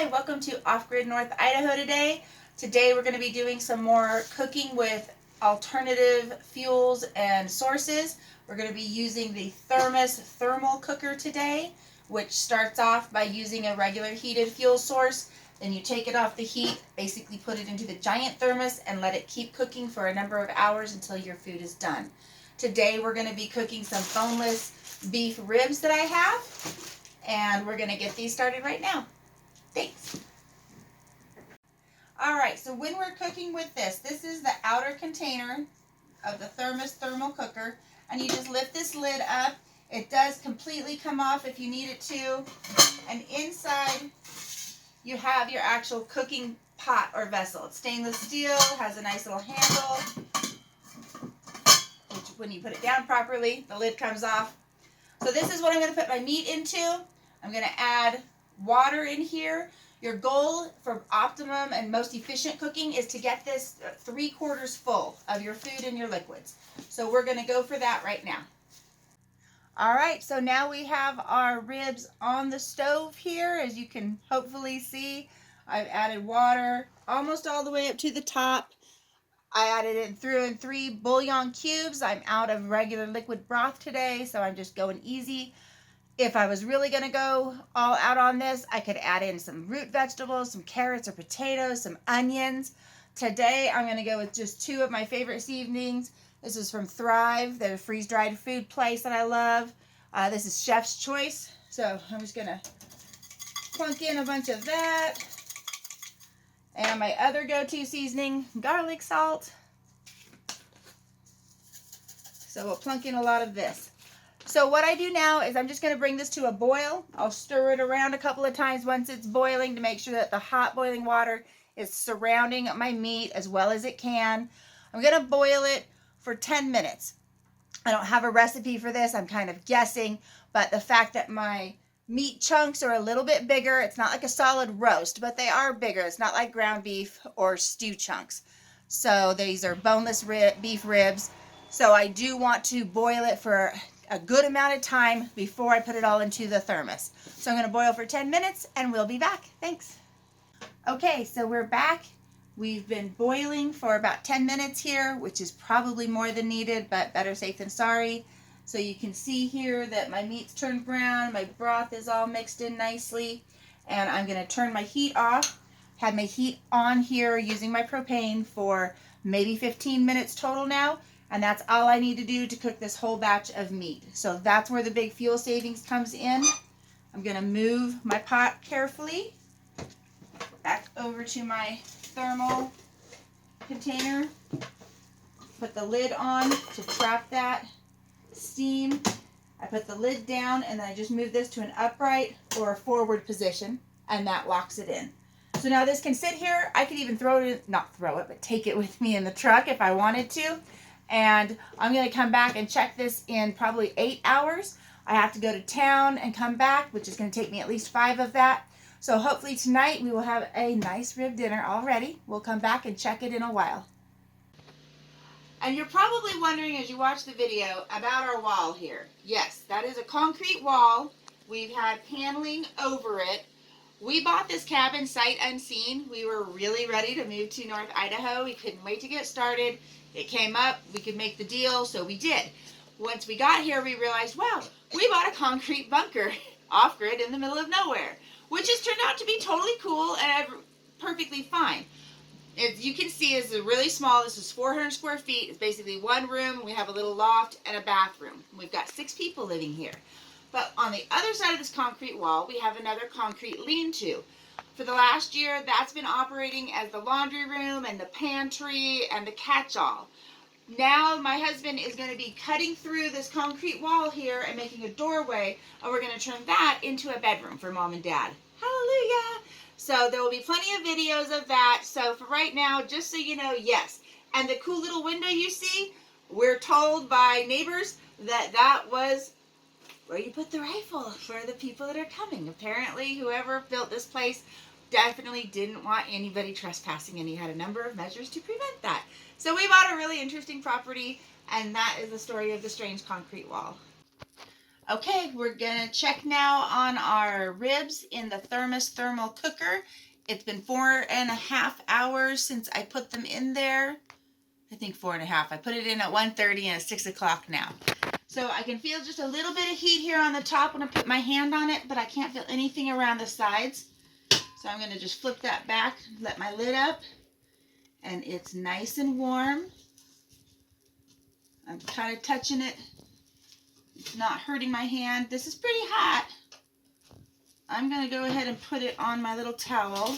Hi, welcome to Off Grid North Idaho today. Today we're going to be doing some more cooking with alternative fuels and sources. We're going to be using the Thermos thermal cooker today, which starts off by using a regular heated fuel source. Then you take it off the heat, basically put it into the giant thermos and let it keep cooking for a number of hours until your food is done. Today we're going to be cooking some boneless beef ribs that I have, and we're going to get these started right now. Thanks. Alright, so when we're cooking with this is the outer container of the Thermos thermal cooker, and you just lift this lid up. It does completely come off if you need it to, and inside you have your actual cooking pot or vessel. It's stainless steel, has a nice little handle, which when you put it down properly, the lid comes off. So this is what I'm going to put my meat into. I'm going to add water in here. Your goal for optimum and most efficient cooking is to get this 3/4 full of your food and your liquids. So we're going to go for that right now. Alright, so now we have our ribs on the stove here. As you can hopefully see, I've added water almost all the way up to the top. I added it through in 3 bouillon cubes. I'm out of regular liquid broth today, so I'm just going easy. If I was really going to go all out on this, I could add in some root vegetables, some carrots or potatoes, some onions. Today, I'm going to go with just 2 of my favorite seasonings. This is from Thrive, their freeze-dried food place that I love. This is Chef's Choice. So I'm just going to plunk in a bunch of that. And my other go-to seasoning, garlic salt. So we'll plunk in a lot of this. So what I do now is I'm just going to bring this to a boil. I'll stir it around a couple of times once it's boiling to make sure that the hot boiling water is surrounding my meat as well as it can. I'm going to boil it for 10 minutes. I don't have a recipe for this. I'm kind of guessing, but the fact that my meat chunks are a little bit bigger, it's not like a solid roast, but they are bigger. It's not like ground beef or stew chunks. So these are boneless beef ribs. So I do want to boil it for a good amount of time before I put it all into the thermos. So I'm going to boil for 10 minutes and we'll be back. Thanks. Okay, so we're back. We've been boiling for about 10 minutes here, which is probably more than needed, but better safe than sorry. So you can see here that my meat's turned brown, my broth is all mixed in nicely, and I'm going to turn my heat off. Had my heat on here using my propane for maybe 15 minutes total now. And that's all I need to do to cook this whole batch of meat. So that's where the big fuel savings comes in. I'm going to move my pot carefully back over to my thermal container. Put the lid on to trap that steam. I put the lid down and then I just move this to an upright or a forward position, and that locks it in. So now this can sit here. I could even but take it with me in the truck if I wanted to. And I'm going to come back and check this in probably 8 hours. I have to go to town and come back, which is going to take me at least 5 of that. So hopefully tonight we will have a nice rib dinner already. We'll come back and check it in a while. And you're probably wondering as you watch the video about our wall here. Yes, that is a concrete wall. We've had paneling over it. We bought this cabin sight unseen. We were really ready to move to North Idaho. We couldn't wait to get started. It came up, we could make the deal, so we did. Once we got here, we realized, wow, we bought a concrete bunker off-grid in the middle of nowhere, which has turned out to be totally cool and perfectly fine. As you can see, it's really small. This is 400 square feet. It's basically one room. We have a little loft and a bathroom. We've got 6 people living here. But on the other side of this concrete wall, we have another concrete lean-to. For the last year, that's been operating as the laundry room and the pantry and the catch-all. Now my husband is going to be cutting through this concrete wall here and making a doorway, and we're going to turn that into a bedroom for Mom and Dad. Hallelujah! So there will be plenty of videos of that. So for right now, just so you know, yes. And the cool little window you see, we're told by neighbors that that was where you put the rifle for the people that are coming. Apparently, whoever built this place definitely didn't want anybody trespassing, and he had a number of measures to prevent that. So we bought a really interesting property, and that is the story of the strange concrete wall. Okay, we're gonna check now on our ribs in the Thermos thermal cooker. It's been 4.5 hours since I put them in there. I think 4.5. I put it in at 1:30 and it's 6 o'clock now. So I can feel just a little bit of heat here on the top when I put my hand on it, but I can't feel anything around the sides. So I'm gonna just flip that back, let my lid up, and it's nice and warm. I'm kind of touching it. It's not hurting my hand. This is pretty hot. I'm going to go ahead and put it on my little towel.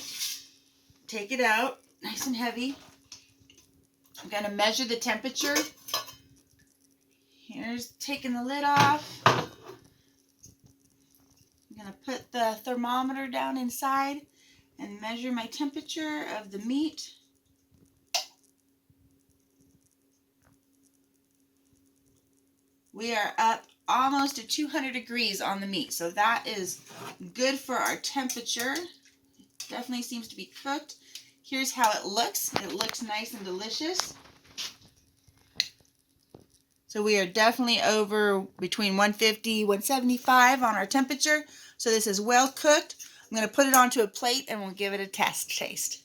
Take it out, nice and heavy. I'm going to measure the temperature. Here's taking the lid off. I'm going to put the thermometer down inside and measure my temperature of the meat. We are up almost to 200 degrees on the meat, so that is good for our temperature. It definitely seems to be cooked. Here's how it looks. It looks nice and delicious. So we are definitely over between 150, 175 on our temperature. So this is well cooked. I'm going to put it onto a plate and we'll give it a test taste.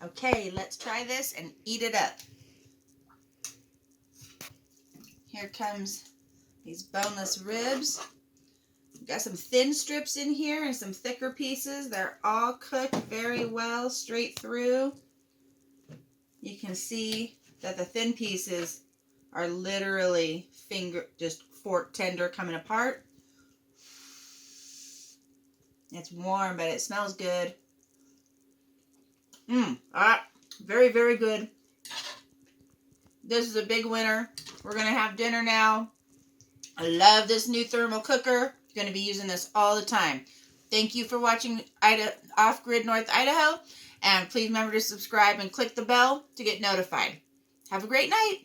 Okay, let's try this and eat it up. Here comes these boneless ribs. We've got some thin strips in here and some thicker pieces. They're all cooked very well straight through. You can see that the thin pieces are literally just fork tender coming apart. It's warm, but it smells good. Very, very good. This is a big winner. We're going to have dinner now. I love this new thermal cooker. I'm going to be using this all the time. Thank you for watching Off Grid North Idaho. And please remember to subscribe and click the bell to get notified. Have a great night.